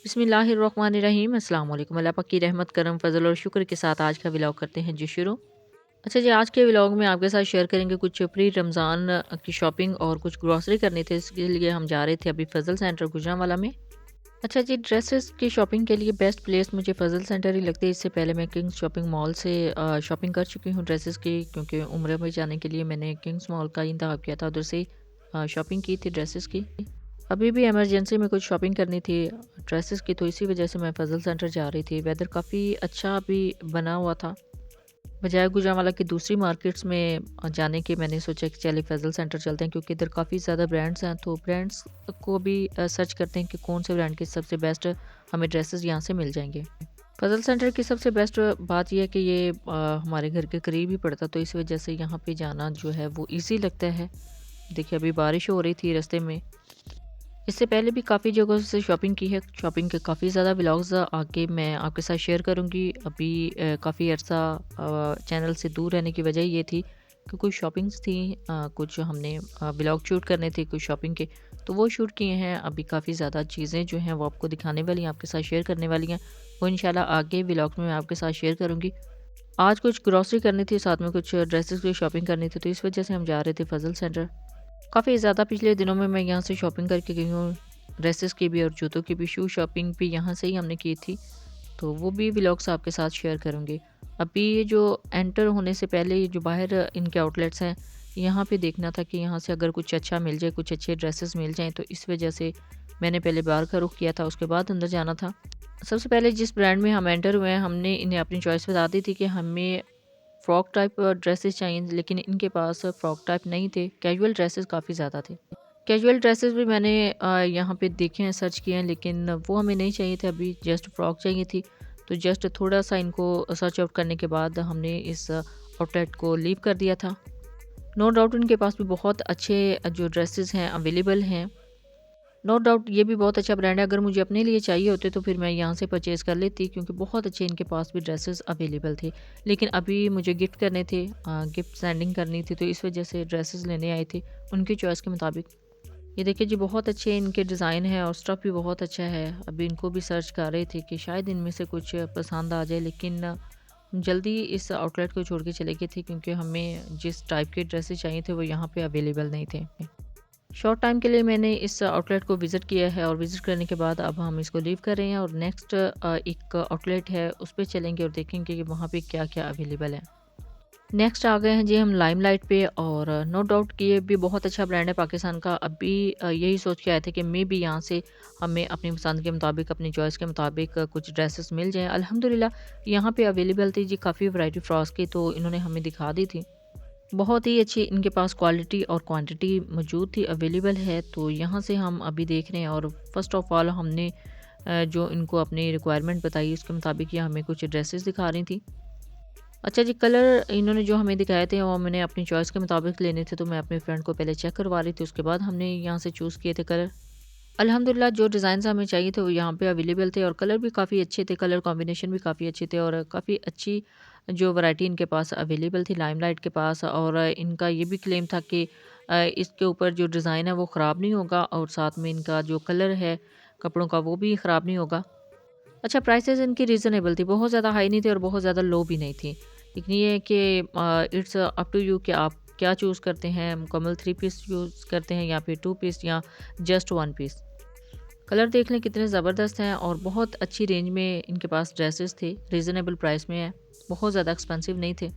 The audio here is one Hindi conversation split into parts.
बिस्मिल्लाहिर्रहमानिर्रहीम अस्सलाम वालेकुम। अल्लाह पाक की रहमत करम फजल और शुक्र के साथ आज का व्लॉग करते हैं जी शुरू। अच्छा जी, आज के व्लॉग में आपके साथ शेयर करेंगे कुछ प्री रमज़ान की शॉपिंग और कुछ ग्रॉसरी करनी थी। इसके लिए हम जा रहे थे अभी फ़ज़ल सेंटर गुजरांवाला में। अच्छा जी, ड्रेसेस की शॉपिंग के लिए बेस्ट प्लेस मुझे फ़ज़ल सेंटर ही लगती है। इससे पहले मैं किंग्स शॉपिंग मॉल से शॉपिंग कर चुकी हूँ ड्रेसेस की, क्योंकि उम्र में जाने के लिए मैंने किंग्स मॉल का इंतखाब किया था, उधर से शॉपिंग की थी ड्रेसेस की। अभी भी इमरजेंसी में कुछ शॉपिंग करनी थी ड्रेसेस की, तो इसी वजह से मैं फ़ज़ल सेंटर जा रही थी। वेदर काफ़ी अच्छा भी बना हुआ था। बजाय गुजरांवाला की दूसरी मार्केट्स में जाने के मैंने सोचा कि चलिए फ़ज़ल सेंटर चलते हैं, क्योंकि इधर काफ़ी ज़्यादा ब्रांड्स हैं, तो ब्रांड्स को भी सर्च करते हैं कि कौन से ब्रांड के सबसे बेस्ट हमें ड्रेसेस यहाँ से मिल जाएंगे। फ़ज़ल सेंटर की सबसे बेस्ट बात यह है कि ये हमारे घर के करीब ही पड़ता, तो इस वजह से यहाँ पे जाना जो है वो ईज़ी लगता है। देखिए, अभी बारिश हो रही थी रास्ते में। इससे पहले भी काफ़ी जगहों से शॉपिंग की है। शॉपिंग के काफ़ी ज़्यादा व्लॉग्स आगे मैं आपके साथ शेयर करूँगी। अभी काफ़ी अर्सा चैनल से दूर रहने की वजह ये थी कि कुछ शॉपिंग्स थी, कुछ हमने व्लॉग शूट करने थे कुछ शॉपिंग के, तो वो शूट किए हैं। अभी काफ़ी ज़्यादा चीज़ें जो हैं वो आपको दिखाने वाली हैं, आपके साथ शेयर करने वाली हैं। वो इंशाल्लाह आगे व्लॉग में मैं आपके साथ शेयर करूँगी। आज कुछ ग्रॉसरी करनी थी, साथ में कुछ ड्रेसेस की शॉपिंग करनी थी, तो इस वजह से हम जा रहे थे फ़ज़ल सेंटर। काफ़ी ज़्यादा पिछले दिनों में मैं यहाँ से शॉपिंग करके गई हूँ, ड्रेसेस की भी और जूतों की भी। शू शॉपिंग भी यहाँ से ही हमने की थी, तो वो भी व्लॉग्स आपके साथ शेयर करूँगी। अभी ये जो एंटर होने से पहले ये जो बाहर इनके आउटलेट्स हैं, यहाँ पे देखना था कि यहाँ से अगर कुछ अच्छा मिल जाए, कुछ अच्छे ड्रेसेस मिल जाएँ, तो इस वजह से मैंने पहले बाहर का रुख किया था, उसके बाद अंदर जाना था। सबसे पहले जिस ब्रांड में हम एंटर हुए हैं, हमने इन्हें अपनी चॉइस बता दी थी कि हमें फ्रॉक टाइप ड्रेसेस चाहिए, लेकिन इनके पास फ्रॉक टाइप नहीं थे, कैजुअल ड्रेसेस काफ़ी ज़्यादा थे। कैजुअल ड्रेसेस भी मैंने यहाँ पे देखे हैं, सर्च किए हैं, लेकिन वो हमें नहीं चाहिए थे, अभी जस्ट फ्रॉक चाहिए थी। तो जस्ट थोड़ा सा इनको सर्च आउट करने के बाद हमने इस आउटलेट को लीव कर दिया था। नो डाउट इनके पास भी बहुत अच्छे जो ड्रेसेस हैं अवेलेबल हैं। नो डाउट ये भी बहुत अच्छा ब्रांड है। अगर मुझे अपने लिए चाहिए होते तो फिर मैं यहाँ से परचेज़ कर लेती, क्योंकि बहुत अच्छे इनके पास भी ड्रेसेस अवेलेबल थे। लेकिन अभी मुझे गिफ्ट करने थे, गिफ्ट सेंडिंग करनी थी, तो इस वजह से ड्रेसेस लेने आए थे उनकी चॉइस के मुताबिक। ये देखिए जी, बहुत अच्छे इनके डिज़ाइन है और स्टफ़ भी बहुत अच्छा है। अभी इनको भी सर्च कर रहे थे कि शायद इनमें से कुछ पसंद आ जाए, लेकिन जल्दी इस आउटलेट को छोड़ के चले गए थे, क्योंकि हमें जिस टाइप के ड्रेसेस चाहिए थे वो यहाँ पे अवेलेबल नहीं थे। शॉर्ट टाइम के लिए मैंने इस आउटलेट को विज़िट किया है, और विज़िट करने के बाद अब हम इसको लीव कर रहे हैं और नेक्स्ट एक आउटलेट है उस पे चलेंगे और देखेंगे कि वहाँ पे क्या-क्या अवेलेबल है। नेक्स्ट आ गए हैं जी हम लाइमलाइट पे, और नो डाउट कि ये भी बहुत अच्छा ब्रांड है पाकिस्तान का। अभी यही सोच के आए थे कि मे बी यहाँ से हमें अपनी पसंद के मुताबिक, अपनी चॉइस के मुताबिक कुछ ड्रेसेस मिल जाएँ। अल्हम्दुलिल्लाह यहाँ पे अवेलेबल थी जी काफ़ी वैरायटी फ्रॉक्स की, तो इन्होंने हमें दिखा दी थी। बहुत ही अच्छी इनके पास क्वालिटी और क्वांटिटी मौजूद थी, अवेलेबल है। तो यहाँ से हम अभी देख रहे हैं, और फर्स्ट ऑफ़ ऑल हमने जो इनको अपनी रिक्वायरमेंट बताई उसके मुताबिक ये हमें कुछ ड्रेसेस दिखा रही थी। अच्छा जी, कलर इन्होंने जो हमें दिखाए थे वो मैंने अपनी चॉइस के मुताबिक लेने थे, तो मैं अपने फ्रेंड को पहले चेक करवा रही थी, उसके बाद हमने यहाँ से चूज़ किए थे कलर। अल्हम्दुलिल्लाह जो डिज़ाइन्स हमें चाहिए थे वो यहाँ पे अवेलेबल थे, और कलर भी काफ़ी अच्छे थे, कलर कॉम्बिनेशन भी काफ़ी अच्छे थे, और काफ़ी अच्छी जो वैरायटी इनके पास अवेलेबल थी लाइमलाइट के पास। और इनका ये भी क्लेम था कि इसके ऊपर जो डिज़ाइन है वो ख़राब नहीं होगा, और साथ में इनका जो कलर है कपड़ों का वो भी ख़राब नहीं होगा। अच्छा, प्राइसेज़ इनकी रीज़नेबल थी, बहुत ज़्यादा हाई नहीं थी और बहुत ज़्यादा लो भी नहीं थी। लेकिन ये है कि इट्स अप टू यू कि आप क्या चूज़ करते हैं, मुकम्मल 3 पीस चूज़ करते हैं या फिर 2 पीस या जस्ट 1 पीस। कलर देख लें कितने ज़बरदस्त हैं, और बहुत अच्छी रेंज में इनके पास ड्रेसेस थे, रीज़नेबल प्राइस में है, बहुत ज़्यादा एक्सपेंसिव नहीं थे।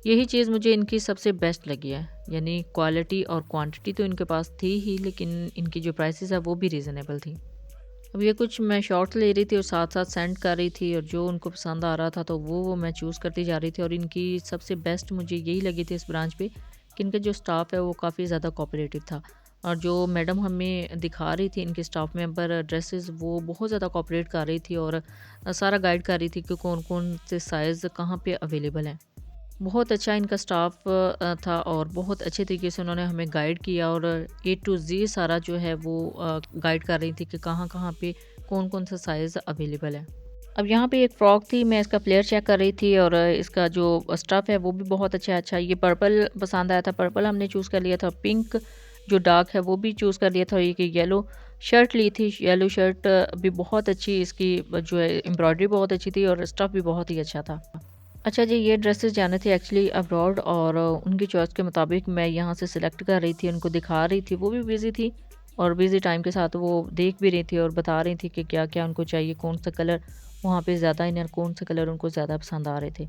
यही चीज़ मुझे इनकी सबसे बेस्ट लगी है, यानी क्वालिटी और क्वांटिटी तो इनके पास थी ही, लेकिन इनकी जो प्राइसेस है वो भी रीज़नेबल थी। अब ये कुछ मैं शॉर्ट्स ले रही थी और साथ-साथ सेंड कर रही थी, और जो उनको पसंद आ रहा था तो वो मैं चूज़ करती जा रही थी। और इनकी सबसे बेस्ट मुझे यही लगी थी इस ब्रांच पे कि इनका जो स्टाफ़ है वो काफ़ी ज़्यादा कोऑपरेटिव था, और जो मैडम हमें दिखा रही थी इनके स्टाफ मेंबर ड्रेसेस, वो बहुत ज़्यादा कोऑपरेट कर रही थी, और सारा गाइड कर रही थी कि कौन-कौन से साइज़ कहाँ पे अवेलेबल हैं। बहुत अच्छा इनका स्टाफ था, और बहुत अच्छे तरीके से उन्होंने हमें गाइड किया, और ए टू ज़ेड सारा जो है वो गाइड कर रही थी कि कहाँ-कहाँ पे कौन-कौन सा साइज़ अवेलेबल है। अब यहाँ पे एक फ़्रॉक थी, मैं इसका फ्लेयर चेक कर रही थी, और इसका जो स्टफ़ है वो भी बहुत अच्छा ये पर्पल पसंद आया था, पर्पल हमने चूज़ कर लिया था। पिंक जो डार्क है वो भी चूज़ कर लिया था, और ये कि येलो। शर्ट ली थी, येलो शर्ट भी बहुत अच्छी, इसकी जो है एम्ब्रॉयडरी बहुत अच्छी थी और स्टफ़ भी बहुत ही अच्छा था। अच्छा जी, ये ड्रेसेस जाने थे एक्चुअली अब्रॉड और उनकी चॉइस के मुताबिक मैं यहाँ से सिलेक्ट कर रही थी, उनको दिखा रही थी। वो भी बिज़ी थी और बिज़ी टाइम के साथ वो देख भी रही थी और बता रही थी कि क्या-क्या उनको चाहिए, कौन-सा कलर वहाँ पे ज़्यादा इन और कौन-से कलर उनको ज़्यादा पसंद आ रहे थे।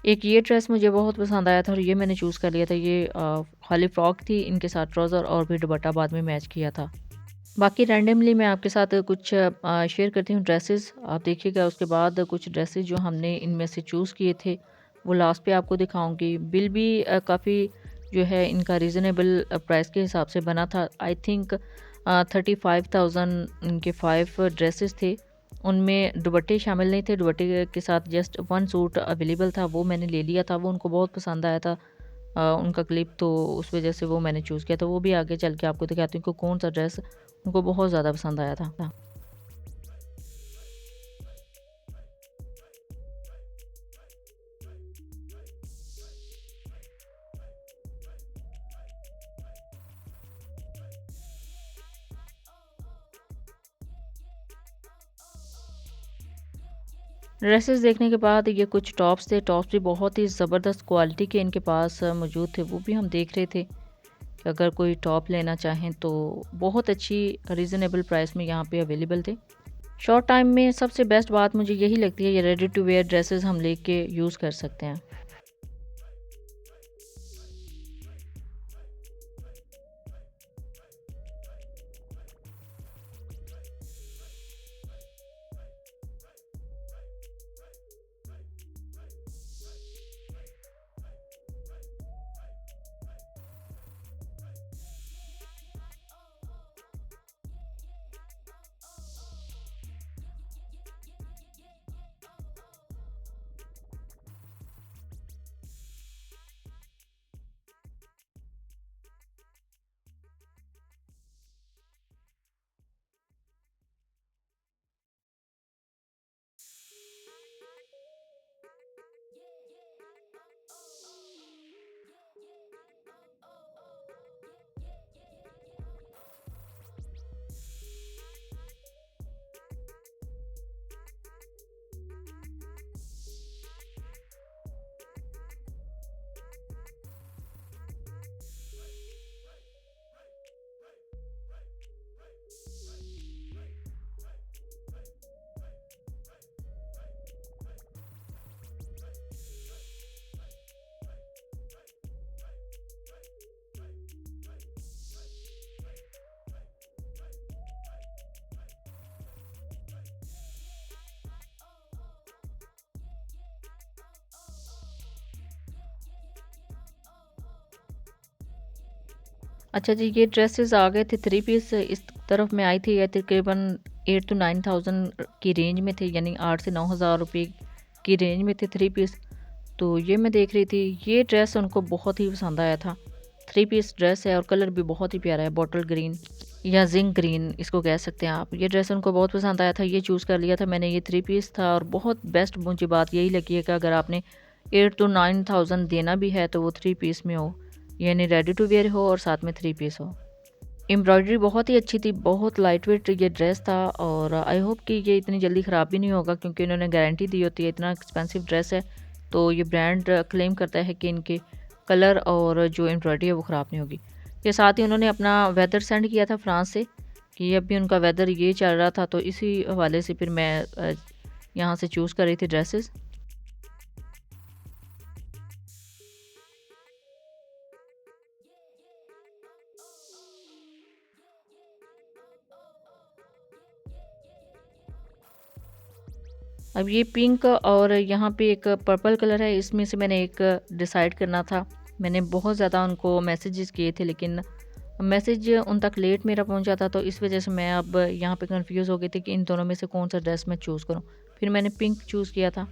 एक ये ड्रेस मुझे बहुत पसंद आया था और ये मैंने चूज़ कर लिया था। ये खाली फ्रॉक थी, इनके साथ ट्राउज़र और फिर दुपट्टा बाद में मैच किया था। बाकी रैंडमली मैं आपके साथ कुछ शेयर करती हूँ ड्रेसेस। आप देखिएगा उसके बाद कुछ ड्रेसेस जो हमने इनमें से चूज़ किए थे वो लास्ट पे आपको दिखाऊंगी। बिल भी काफ़ी जो है इनका रीज़नेबल प्राइस के हिसाब से बना था। आई थिंक 35,000 इनके 5 ड्रेसेस थे। उनमें दुपट्टे शामिल नहीं थे, दुपट्टे के साथ जस्ट वन सूट अवेलेबल था, वो मैंने ले लिया था। वो उनको बहुत पसंद आया था उनका क्लिप, तो उस वजह से वो मैंने चूज़ किया था। वो भी आगे चल के आपको दिखाती हूँ कि कौन सा ड्रेस उनको बहुत ज़्यादा पसंद आया था। ड्रेसेस देखने के बाद ये कुछ टॉप्स थे, टॉप्स भी बहुत ही ज़बरदस्त क्वालिटी के इनके पास मौजूद थे। वो भी हम देख रहे थे कि अगर कोई टॉप लेना चाहें तो बहुत अच्छी रीज़नेबल प्राइस में यहाँ पे अवेलेबल थे। शॉर्ट टाइम में सबसे बेस्ट बात मुझे यही लगती है, ये रेडी टू वेयर ड्रेसेस हम लेके यूज़ कर सकते हैं। अच्छा जी, ये ड्रेसेस आ गए थे 3 पीस। इस तरफ मैं आई थी, ये तकरीबन 8 टू 9,000 की रेंज में थे, यानी 8 से 9,000 रुपये की रेंज में थे 3 पीस। तो ये मैं देख रही थी, ये ड्रेस उनको बहुत ही पसंद आया था। 3 पीस ड्रेस है और कलर भी बहुत ही प्यारा है, बॉटल ग्रीन या जिंक ग्रीन इसको कह सकते हैं आप। ये ड्रेस उनको बहुत पसंद आया था, ये चूज़ कर लिया था मैंने। ये 3 पीस था और बहुत बेस्ट मुझे बात यही लगी है कि अगर आपने 8 टू 9,000 देना भी है तो वो 3 पीस में हो, यानी रेडी टू वेयर हो और साथ में 3 पीस हो। एम्ब्रॉयडरी बहुत ही अच्छी थी, बहुत लाइट वेट ये ड्रेस था और आई होप कि ये इतनी जल्दी ख़राब भी नहीं होगा, क्योंकि इन्होंने गारंटी दी होती है। इतना एक्सपेंसिव ड्रेस है तो ये ब्रांड क्लेम करता है कि इनके कलर और जो एम्ब्रॉयडरी है वो ख़राब नहीं होगी। ये साथ ही उन्होंने अपना वेदर सेंड किया था फ्रांस से, कि अभी उनका वेदर ये चल रहा था, तो इसी हवाले से फिर मैं यहाँ से चूज़ कर रही थी ड्रेसेस। अब ये पिंक और यहाँ पे एक पर्पल कलर है, इसमें से मैंने एक डिसाइड करना था। मैंने बहुत ज़्यादा उनको मैसेजेस किए थे, लेकिन मैसेज उन तक लेट मेरा पहुँचा था, तो इस वजह से मैं अब यहाँ पे कंफ्यूज हो गई थी कि इन दोनों में से कौन सा ड्रेस मैं चूज़ करूँ। फिर मैंने पिंक चूज़ किया था।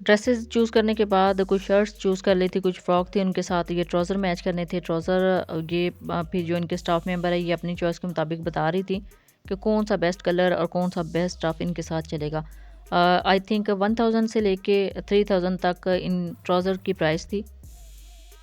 ड्रेसेस चूज़ करने के बाद कुछ शर्ट्स चूज़ कर ली थी, कुछ फ्रॉक थी, उनके साथ ये ट्राउज़र मैच करने थे। ट्राउज़र ये फिर जो इनके स्टाफ मेंबर है ये अपनी चॉइस के मुताबिक बता रही थी कि कौन सा बेस्ट कलर और कौन सा बेस्ट स्टफ़ इनके साथ चलेगा। आई थिंक 1000 से लेके 3000 तक इन ट्राउज़र की प्राइस थी।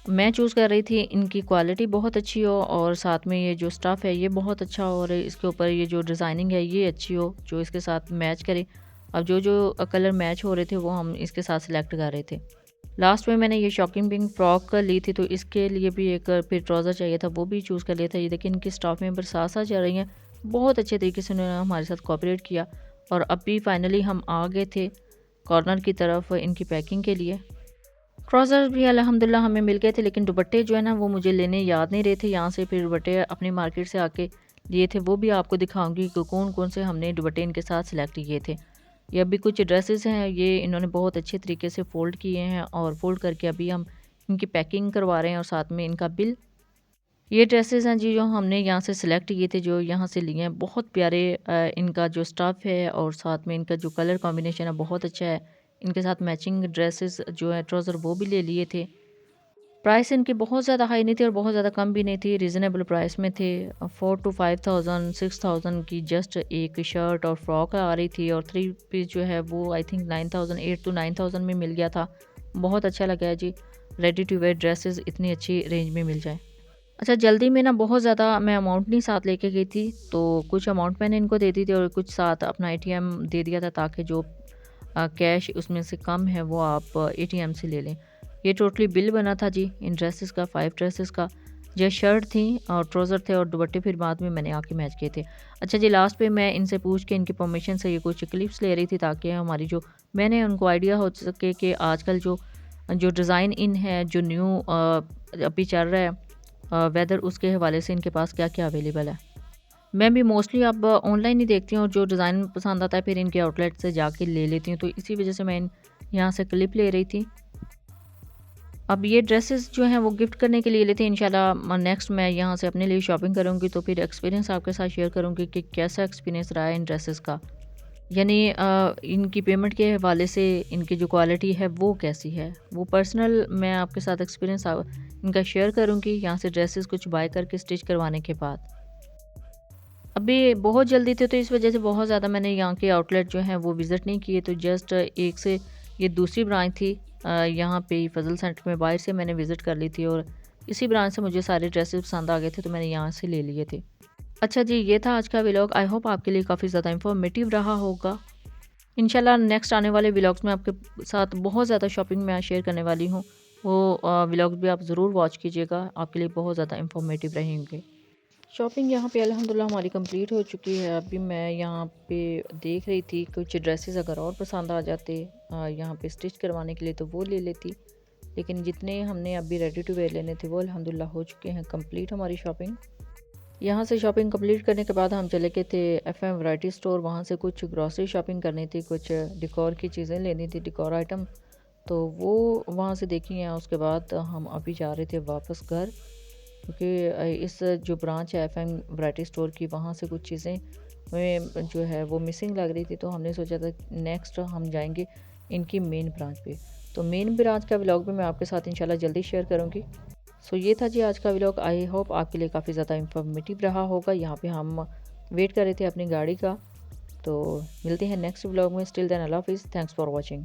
मैं चूज़ कर रही थी इनकी क्वालिटी बहुत अच्छी हो और साथ में ये जो स्टफ़ है ये बहुत अच्छा हो और इसके ऊपर ये जो डिज़ाइनिंग है ये अच्छी हो जो इसके साथ मैच करे। अब जो जो कलर मैच हो रहे थे वो हम इसके साथ सिलेक्ट कर रहे थे। लास्ट में मैंने ये शॉकिंग पिंक फ्रॉक ली थी तो इसके लिए भी एक फिर ट्राउज़र चाहिए था, वो भी चूज़ कर लिया था। ये देखिए इनकी स्टॉक मेंबर साथ साथ चल रही हैं, बहुत अच्छे तरीके से उन्होंने हमारे साथ कोऑपरेट किया और अभी फाइनली हम आ गए थे कॉर्नर की तरफ इनकी पैकिंग के लिए। ट्राउज़र भी अल्हम्दुलिल्लाह हमें मिल गए थे, लेकिन दुपट्टे जो है ना वो मुझे लेने याद नहीं रहे थे। यहाँ से फिर दुपट्टे अपनी मार्केट से आके लिए थे, वो भी आपको दिखाऊंगी कि कौन कौन से हमने दुपट्टे इनके साथ सिलेक्ट किए थे। ये अभी कुछ ड्रेसेस हैं, ये इन्होंने बहुत अच्छे तरीके से फ़ोल्ड किए हैं और फ़ोल्ड करके अभी हम इनकी पैकिंग करवा रहे हैं और साथ में इनका बिल। ये ड्रेसेस हैं जी जो हमने यहाँ से सिलेक्ट किए थे, जो यहाँ से लिए हैं। बहुत प्यारे इनका जो स्टफ़ है और साथ में इनका जो कलर कॉम्बिनेशन है बहुत अच्छा है। इनके साथ मैचिंग ड्रेसेस जो है ट्राउज़र वो भी ले लिए थे। प्राइस इनकी बहुत ज़्यादा हाई नहीं थी और बहुत ज़्यादा कम भी नहीं थी, रीज़नेबल प्राइस में थे। 4 टू 5000 6000 की जस्ट एक शर्ट और फ्रॉक आ रही थी और 3 पीस जो है वो आई थिंक 9000 8 टू 9000 में मिल गया था। बहुत अच्छा लगा है जी, रेडी टू वेयर ड्रेसेस इतनी अच्छी रेंज में मिल जाए। अच्छा, जल्दी में ना बहुत ज़्यादा मैं अमाउंट नहीं साथ लेके गई थी, तो कुछ अमाउंट मैंने इनको दे दी थी और कुछ साथ अपना एटीएम दे दिया था ताकि जो कैश उसमें से कम है वो आप एटीएम से ले लें। ये टोटली बिल बना था जी इन ड्रेसेस का, 5 ड्रेसेस का। जो शर्ट थी और ट्राउज़र थे और दुपट्टे फिर बाद में मैंने आके मैच किए थे। अच्छा जी, लास्ट पे मैं इनसे पूछ के इनकी परमिशन से ये कुछ क्लिप्स ले रही थी ताकि हमारी जो मैंने उनको आइडिया हो सके कि आजकल जो जो डिज़ाइन इन है, जो न्यू अभी चल रहा है वेदर, उसके हवाले से इनके पास क्या-क्या अवेलेबल है। मैं भी मोस्टली अब ऑनलाइन ही देखती हूँ और जो डिज़ाइन पसंद आता है फिर इनके आउटलेट से जाके ले लेती हूँ, तो इसी वजह से मैं यहाँ से क्लिप ले रही थी। अब ये ड्रेसेस जो हैं वो गिफ्ट करने के लिए लेते हैं। इंशाल्लाह नेक्स्ट मैं यहाँ से अपने लिए शॉपिंग करूँगी तो फिर एक्सपीरियंस आपके साथ शेयर करूँगी कि कैसा एक्सपीरियंस रहा है इन ड्रेसेस का। यानी इनकी पेमेंट के हवाले से इनकी जो क्वालिटी है वो कैसी है, वो पर्सनल मैं आपके साथ एक्सपीरियंस इनका शेयर करूँगी यहाँ से ड्रेसेस कुछ बाय करके स्टिच करवाने के बाद। अभी बहुत जल्दी थी तो इस वजह से बहुत ज़्यादा मैंने यहाँ के आउटलेट जो हैं वो विज़िट नहीं किए, तो जस्ट एक से ये दूसरी ब्रांच थी यहाँ पे फजल सेंटर में, बाहर से मैंने विज़िट कर ली थी और इसी ब्रांच से मुझे सारे ड्रेसेस पसंद आ गए थे तो मैंने यहाँ से ले लिए थे। अच्छा जी, ये था आज का व्लॉग। आई होप आपके लिए काफ़ी ज़्यादा इन्फॉर्मेटिव रहा होगा। इंशाल्लाह नेक्स्ट आने वाले व्लॉग्स में आपके साथ बहुत ज़्यादा शॉपिंग मैं शेयर करने वाली हूँ, वो व्लॉग्स भी आप ज़रूर वॉच कीजिएगा, आपके लिए बहुत ज़्यादा इन्फॉर्मेटिव रहेंगे। शॉपिंग यहाँ पे अल्हम्दुलिल्लाह हमारी कंप्लीट हो चुकी है। अभी मैं यहाँ पे देख रही थी कुछ ड्रेसेस अगर और पसंद आ जाते यहाँ पे स्टिच करवाने के लिए तो वो ले लेती, लेकिन जितने हमने अभी रेडी टू वेयर लेने थे वो अल्हम्दुलिल्लाह हो चुके हैं कंप्लीट हमारी शॉपिंग। यहाँ से शॉपिंग कंप्लीट करने के बाद हम चले गए थे एफएम वैरायटी स्टोर, वहाँ से कुछ ग्रॉसरी शॉपिंग करनी थी, कुछ डेकोर की चीज़ें लेनी थी, डेकोर आइटम, तो वो वहाँ से देखी हैं। उसके बाद हम अभी जा रहे थे वापस घर, क्योंकि इस जो ब्रांच है एफएम वैरायटी स्टोर की, वहाँ से कुछ चीज़ें हमें जो है वो मिसिंग लग रही थी, तो हमने सोचा था नेक्स्ट हम जाएंगे इनकी मेन ब्रांच पे। तो मेन ब्रांच का व्लॉग भी मैं आपके साथ इंशाल्लाह जल्दी शेयर करूँगी। सो ये था जी आज का व्लॉग। आई होप आपके लिए काफ़ी ज़्यादा इन्फॉर्मेटिव रहा होगा। यहाँ पे हम वेट कर रहे थे अपनी गाड़ी का, तो मिलते हैं नेक्स्ट व्लॉग में। स्टिल देन अल्लाह हाफिज़, थैंक्स फॉर वॉचिंग।